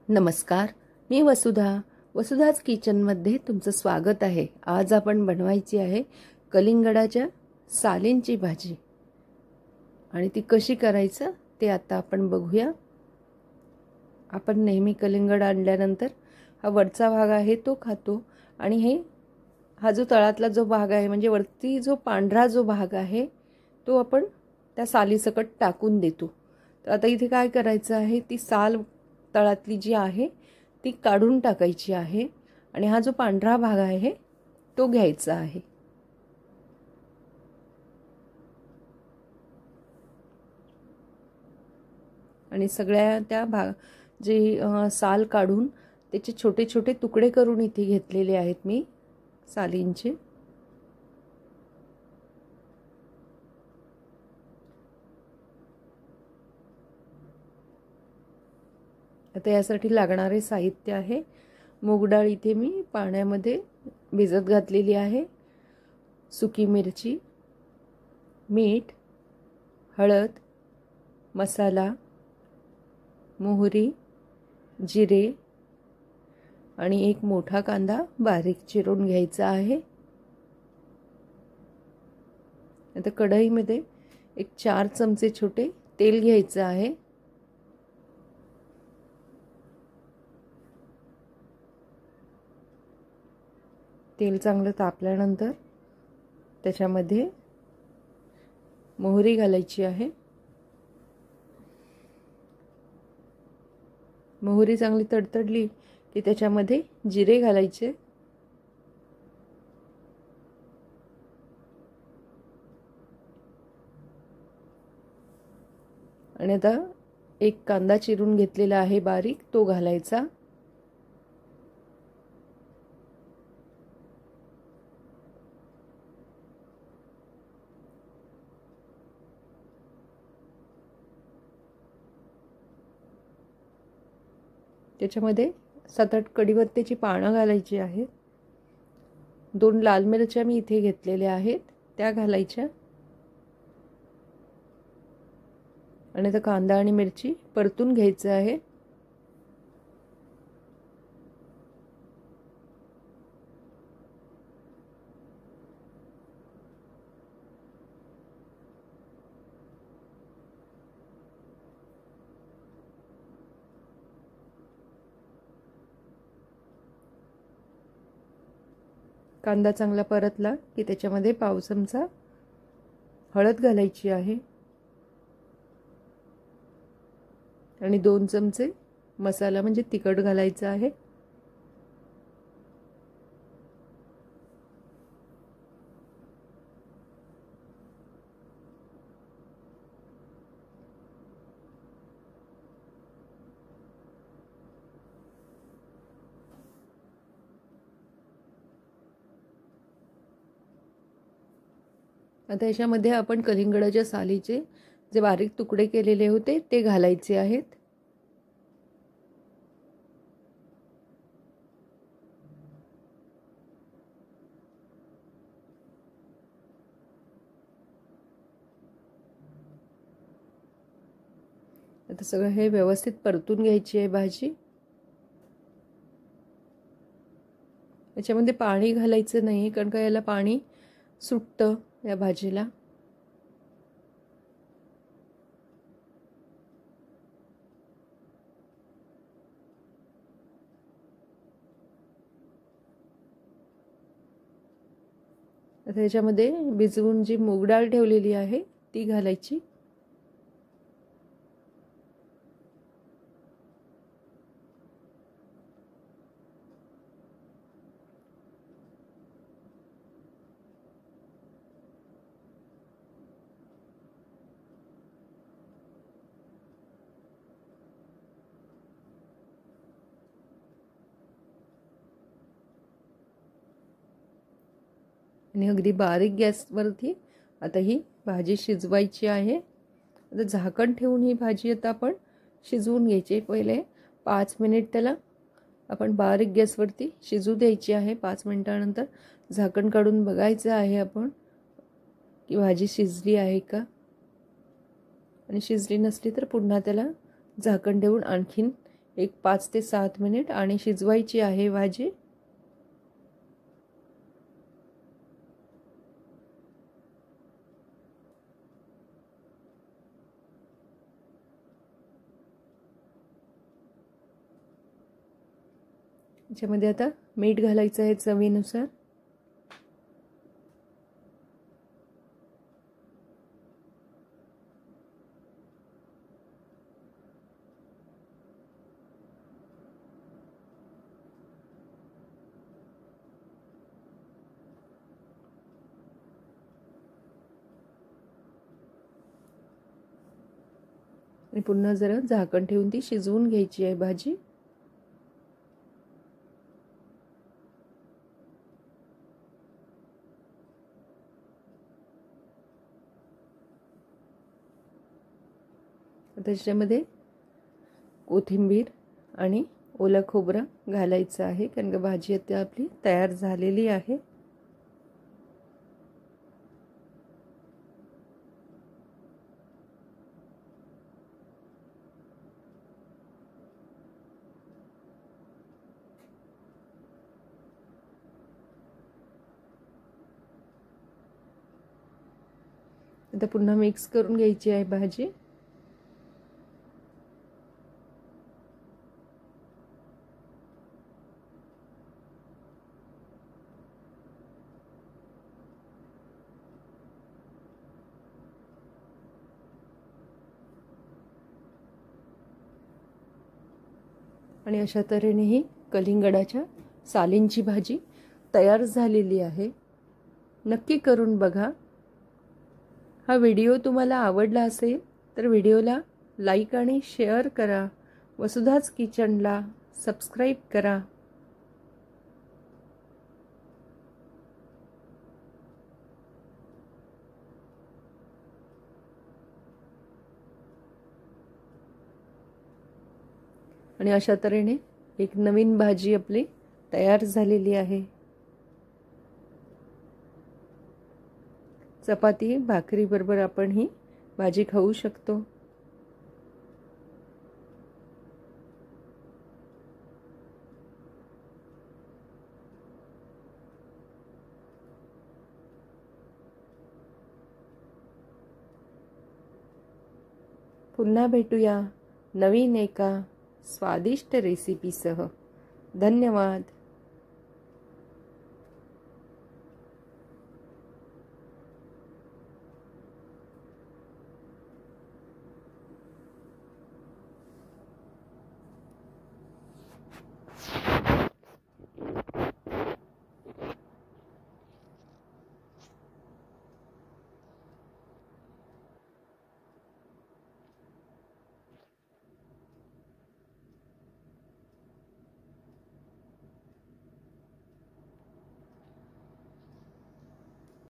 नमस्कार, मी वसुधाच किचनमध्ये तुमचं स्वागत आहे। आज आपण बनवायची आहे कलिंगडाच्या सालींची भाजी आणि ती कशी करायचं ते आता आपण बघूया। आपण नेहमी कलिंगड आणल्यानंतर हा वरचा भाग आहे तो खातो आणि हा जो तळातला जो भाग आहे म्हणजे वरती जो पांढरा जो भाग आहे तो आपण त्या सालीसकट टाकून देतो। तर आता इथे काय करायचं आहे, ती साल तळातली जी आहे ती काढून टाकायची आहे आणि हा जो पांढरा भाग आहे तो घ्यायचा आहे। आणि सगळ्या त्या जे साल काढून त्याचे छोटे छोटे तुकडे करून इथे घेतलेले आहेत मी सालींचे। आता यासाठी लागणारे साहित्य आहे, मूग डाळ इथे मी पाण्यामध्ये भिजत घातलेली आहे, सुकी मिरची, मीठ, हळद, मसाला, मोहरी, जिरे आणि एक मोठा कांदा बारीक चिरून घ्यायचा आहे। आता कढईमध्ये एक 4 चमचे छोटे तेल घ्यायचं आहे। तेल चांगलं तापल्यानंतर त्याच्यामध्ये मोहरी घालायची आहे। मोहरी चांगली तडतडली की त्याच्यामध्ये जिरे घालायचे। आणि आता एक कांदा चिरून घेतलेला आहे बारीक, तो घालायचा। त्याच्यामध्ये 7-8 कढीपत्त्याची पानं घालायची आहेत। 2 लाल मिरच्या मी इथे घेतलेल्या आहेत त्या घालायच्या। आणि आता कांदा आणि मिरची परतून घ्यायचं आहे। कांदा चांगला परतला की त्याच्यामध्ये पाव चमचा हळद घालायची आहे आणि 2 चमचे मसाला म्हणजे तिखट घालायचा आहे। आता याच्यामध्ये आपण कलिंगडाच्या सालीचे जे बारीक तुकडे केलेले होते ते घालायचे आहेत। आता सगळं हे व्यवस्थित परतून घ्यायची आहे भाजी। याच्यामध्ये पाणी घालायचं नाही कारण का याला पाणी सुटतं या भाजीला। आता याच्यामध्ये भिजवून जी मूग डाळ ठेवलेली आहे ती घालायची। आणि अगदी बारीक गॅसवरती आता ही भाजी शिजवायची आहे। आता झाकण ठेवून ही भाजी आता आपण शिजवून घ्यायची। पहिले 5 मिनिट त्याला आपण बारीक गॅसवरती शिजू द्यायची आहे। 5 मिनिटानंतर झाकण काढून बघायचं आहे आपण की भाजी शिजली आहे का, आणि शिजली नसली तर पुन्हा त्याला झाकण ठेवून आणखीन एक 5 ते 7 मिनिट आणि शिजवायची आहे भाजी। याच्यामध्ये आता मीठ घालायचं आहे चवीनुसार। आणि पुन्हा जरा झाकण ठेवून ती शिजवून घ्यायची आहे भाजी। त्याच्यामध्ये कोथिंबीर आणि ओला खोबरा घालायचं आहे, कारण का भाजी आता आपली तयार झालेली आहे। आता पुन्हा मिक्स करून घ्यायची आहे भाजी। आणि अशा तऱ्हेने ही कलिंगडाच्या सालींची भाजी तयार झालेली आहे। नक्की करून बघा। हा व्हिडिओ तुम्हाला आवडला असेल तर व्हिडिओला लाईक आणि शेअर करा। वसुधाच किचनला सबस्क्राईब करा। आणि अशा तऱ्हेने एक नवीन भाजी आपली तयार झालेली आहे। चपाती भाकरी बरोबर आपण ही भाजी खाऊ शकतो। पुन्हा भेटूया नवीन एका स्वादिष्ट रेसिपीसह। धन्यवाद।